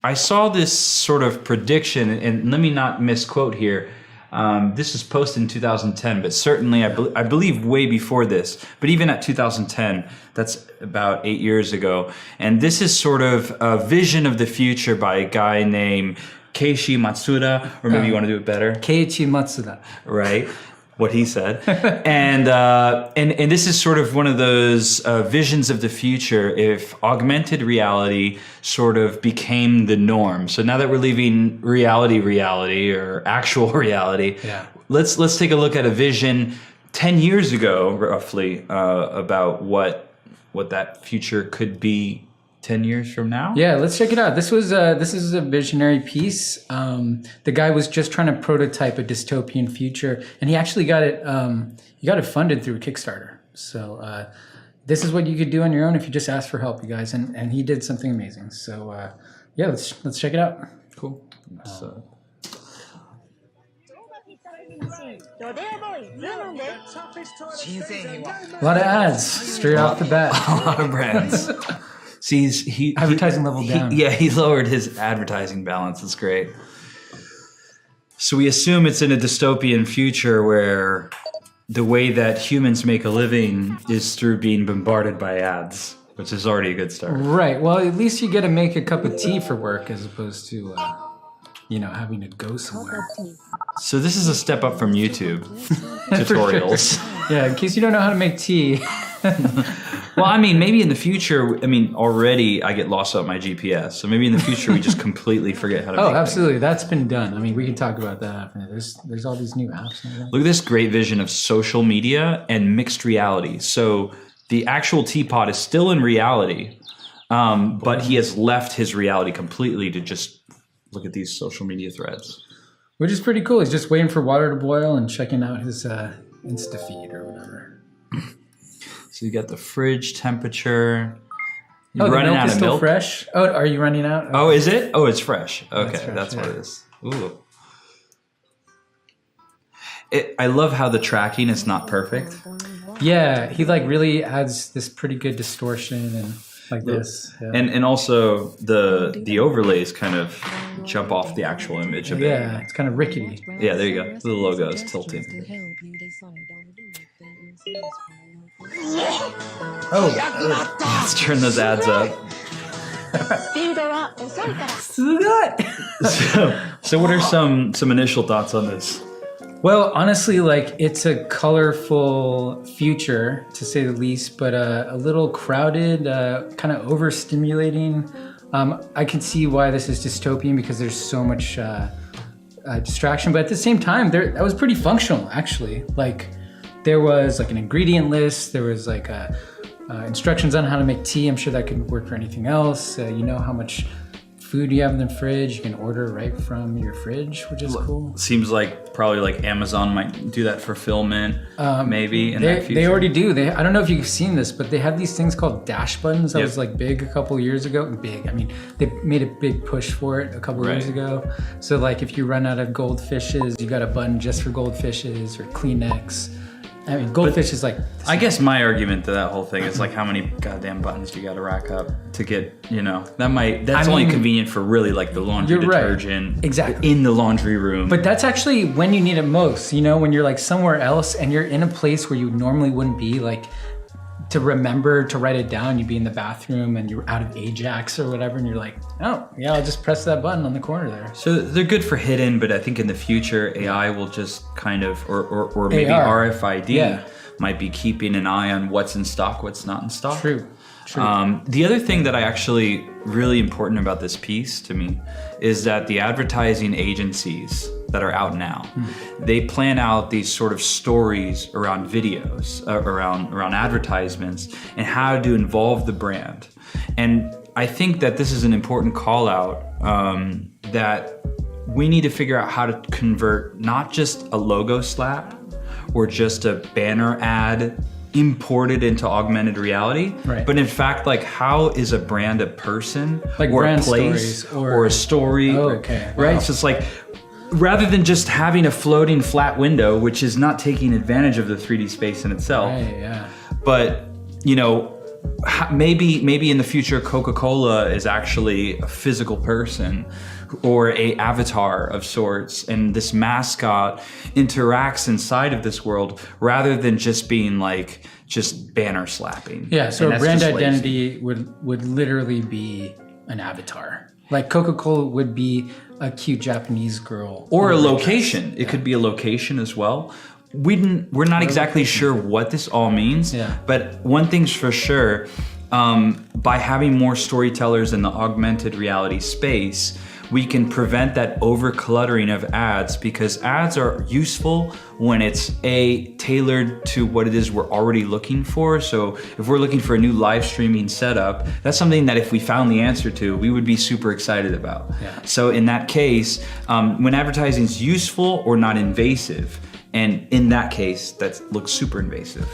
I saw this sort of prediction, and let me not misquote here. This was posted in 2010, but certainly I believe way before this. But even at 2010, that's about 8 years ago. And this is sort of a vision of the future by a guy named Keiichi Matsuda, or maybe you want to do it better. Keiichi Matsuda. Right. What he said. and this is sort of one of those visions of the future if augmented reality sort of became the norm. So now that we're leaving reality or actual reality, let's take a look at a vision 10 years ago, roughly, about what that future could be 10 years from now? Yeah, let's check it out. This is a visionary piece. The guy was just trying to prototype a dystopian future, and he actually got it funded through Kickstarter. So this is what you could do on your own if you just ask for help, you guys. And he did something amazing. So yeah, let's check it out. Cool. A lot of ads straight off the bat. A lot of brands. See, advertising level down. He lowered his advertising balance. That's great. So we assume it's in a dystopian future where the way that humans make a living is through being bombarded by ads, which is already a good start. Right. Well, at least you get to make a cup of tea for work as opposed to, having to go somewhere. So this is a step up from YouTube tutorials. Sure. Yeah, in case you don't know how to make tea. Well, I mean, maybe in the future, already I get lost without my GPS. So maybe in the future we just completely forget how to make things. Absolutely. That's been done. I mean, we can talk about that. There's all these new apps. Look at this great vision of social media and mixed reality. So the actual teapot is still in reality, but he has left his reality completely to just look at these social media threads. Which is pretty cool. He's just waiting for water to boil and checking out his Insta feed or whatever. So you got the fridge temperature. You're running out of milk. Still fresh? Oh, are you running out? Oh, is it? Oh, it's fresh. Okay, that's what it is. Ooh. I love how the tracking is not perfect. Yeah, he really adds this pretty good distortion and like this. Yeah. And also the overlays kind of jump off the actual image a bit. Yeah, it's kind of rickety. Yeah, there you go. The logo is tilting. Let's turn those ads up. So what are some initial thoughts on this? Well, honestly, it's a colorful future, to say the least, but a little crowded, kind of overstimulating. I can see why this is dystopian because there's so much distraction, but at the same time, that was pretty functional, actually. There was an ingredient list, there was instructions on how to make tea. I'm sure that could work for anything else. You know how much food you have in the fridge. You can order right from your fridge, which is cool. Seems probably Amazon might do that for fulfillment, maybe in that future. They already do. I don't know if you've seen this, but they have these things called dash buttons. That was big a couple years ago. Big. I mean, they made a big push for it a couple years ago. So if you run out of goldfishes, you got a button just for goldfishes or Kleenex. I mean, goldfish is I guess my argument to that whole thing is how many goddamn buttons do you got to rack up to get, that's only convenient for really the laundry detergent in the laundry room. But that's actually when you need it most, when you're somewhere else and you're in a place where you normally wouldn't be, to remember to write it down. You'd be in the bathroom and you're out of Ajax or whatever, and you're oh yeah, I'll just press that button on the corner there. So they're good for hidden, but I think in the future AI will just kind of, or maybe RFID might be keeping an eye on what's in stock, what's not in stock. True. The other thing that I actually really important about this piece to me is that the advertising agencies that are out now, they plan out these sort of stories around videos, around advertisements, and how to involve the brand. And I think that this is an important call out, that we need to figure out how to convert not just a logo slap or just a banner ad imported into augmented reality, but in fact, how is a brand a person, or a place, or a story, right? So it's rather than just having a floating flat window, which is not taking advantage of the 3D space in itself, but maybe in the future Coca-Cola is actually a physical person or a avatar of sorts, and this mascot interacts inside of this world rather than just being like just banner slapping. Yeah, so And a that's brand just lazy. identity would literally be an avatar. Like Coca-Cola would be a cute Japanese girl. Or a in red location. dress. It could be a location as well. We're not exactly sure what this all means, Yeah. but one thing's for sure, by having more storytellers in the augmented reality space, we can prevent that over-cluttering of ads, because ads are useful when it's tailored to what it is we're already looking for. So if we're looking for a new live streaming setup, that's something that if we found the answer to, we would be super excited about. Yeah. So in that case, when advertising is useful or not invasive, and in that case, that looks super invasive.